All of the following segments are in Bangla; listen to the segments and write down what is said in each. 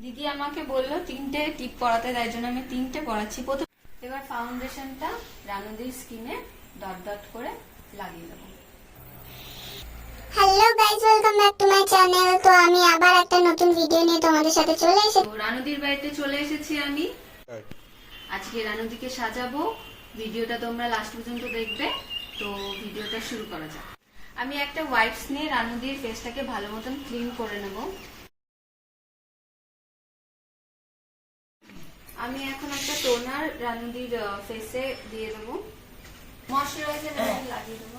দিদি আমাকে বললো 3টে টিপ পরাতে, তাই জন্য আমি 3টে পরাচ্ছি। প্রথম এবার ফাউন্ডেশনটা রানুদির স্কিনে ডট ডট করে লাগিয়ে দেবো। Hello guys, welcome back to my channel. তো আমি আবার একটা নতুন ভিডিও নিয়ে তোমাদের সাথে চলে এসেছি। রানুদির বাড়িতে চলে এসেছি আমি। আজকে রানুদিকে সাজাবো। ভিডিওটা তোমরা লাস্ট পর্যন্ত দেখবে। তো ভিডিওটা শুরু করা যাক। আমি একটা ওয়াইপস নিয়ে রানুদির ফেসটাকে ভালো মতন ক্লিন করে নেব। আমি এখন একটা টোনার রানুদির ফেসে দিয়ে দেবো, ময়শ্চারাইজার লাগিয়ে দেবো।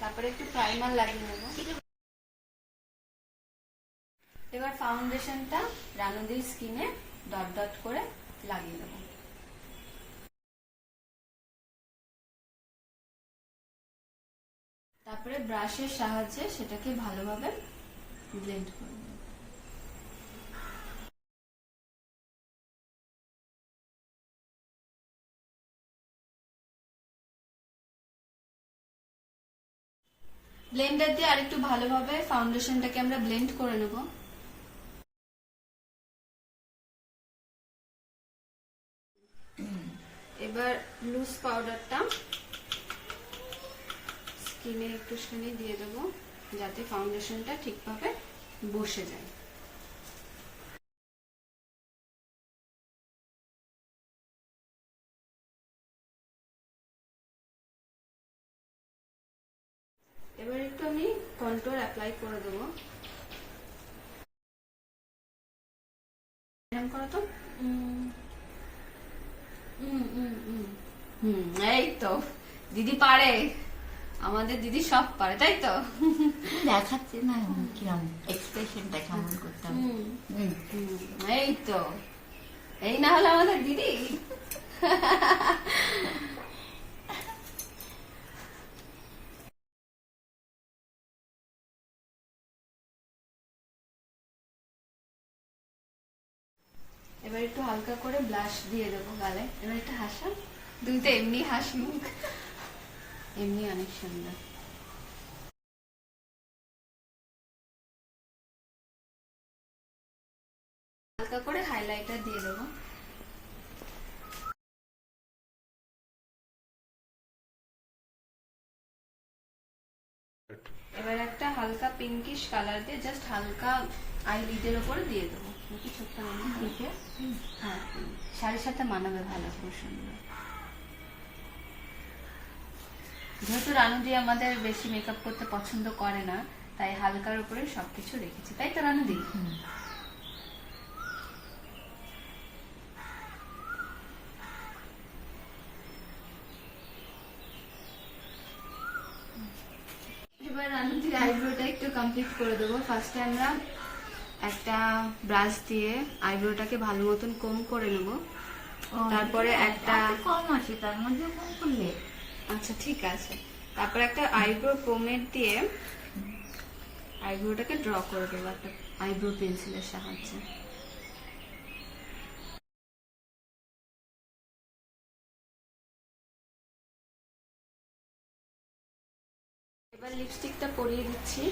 তারপরে একটু প্রাইমার লাগিয়ে নেব। এবার ফাউন্ডেশনটা রানুদির স্কিনে ডট ডট করে লাগিয়ে দেব। তারপরে ব্রাশের সাহায্যে সেটাকে ভালোভাবে ব্লেন্ড করে নেব। ব্লেন্ডার দিয়ে আরেকটু ভালোভাবে ফাউন্ডেশনটাকে আমরা ব্লেন্ড করে নেব। এবার লুজ পাউডারটা স্কিনে একটুখানি দিয়ে দেবো, যাতে ফাউন্ডেশনটা ঠিকভাবে বসে যায়। এবার একটু আমি কন্ট্রোল অ্যাপ্লাই করে দেবো। করো তো। এই তো দিদি পারে, আমাদের দিদি সব পারে, তাই তো? দেখাচ্ছে না কিরম এক্সপ্রেশনটা কেমন করতাম। এই তো, এই না হলে আমাদের দিদি। এবার একটু হালকা করে ব্লাশ দিয়ে দেবো গালে। এবার একটু হাসা, তুই তো এমনি হাসি মুখ, এমনি অনেক সুন্দর। হালকা করে হাইলাইটার দিয়ে দেবো। এবার একটা হালকা পিঙ্কিশ কালার দিয়ে জাস্ট হালকা আইলিডের উপরে দিয়ে দেবো। ছোট্ট হ্যাঁ, শাড়ির সাথে মানাবে ভালো, খুব সুন্দর। যেহেতু রানুদি আমাদের বেশি মেকআপ করতে পছন্দ করে না, তাই হালকার উপরে সবকিছু রেখেছি, তাই তো রানুদি? এবার রানুদির আইব্রোটা একটু কমপ্লিট করে দেবো। ফার্স্টে আমরা একটা ব্রাশ দিয়ে আইব্রোটাকে ভালো মতন কম করে নেব। তারপরে একটা কম আছে, তার মধ্যে কম করলে আচ্ছা ঠিক আছে। তারপরে একটা আইব্রো পোমেড দিয়ে আইব্রোটাকে ড্র করে দেবো একটা আইব্রো পেন্সিলের সাহায্যে। এবার লিপস্টিকটা পরিয়ে দিচ্ছি।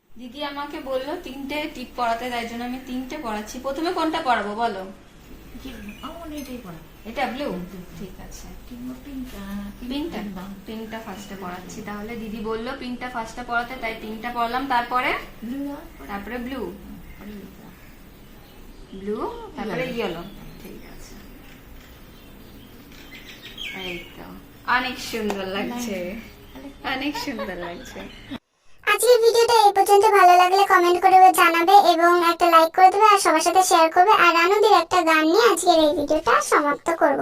দিদি আমাকে বললো 3টে টিপ পরাতে, তাই জন্য আমি 3টে পরাচ্ছি। প্রথমে কোনটা পরাবো বলো? এটা ব্লু, ঠিক আছে। পিঙ্কটা ফার্স্টে পরাচ্ছি। তাহলে দিদি বললো পিঙ্কটা ফার্স্টে পরাতে, তাই পিঙ্কটা পরালাম। তারপরে ব্লু, তারপরে ইয়েলো, ঠিক আছে। এই তো অনেক সুন্দর লাগছে, অনেক সুন্দর লাগছে। আজকের ভিডিওটা এই পর্যন্ত। ভালো লাগলে কমেন্ট করে জানাবে এবং একটা লাইক করে দেবে আর সবার সাথে শেয়ার করবে। আর রানুদির একটা গান নিয়ে আজকের এই ভিডিওটা সমাপ্ত করব।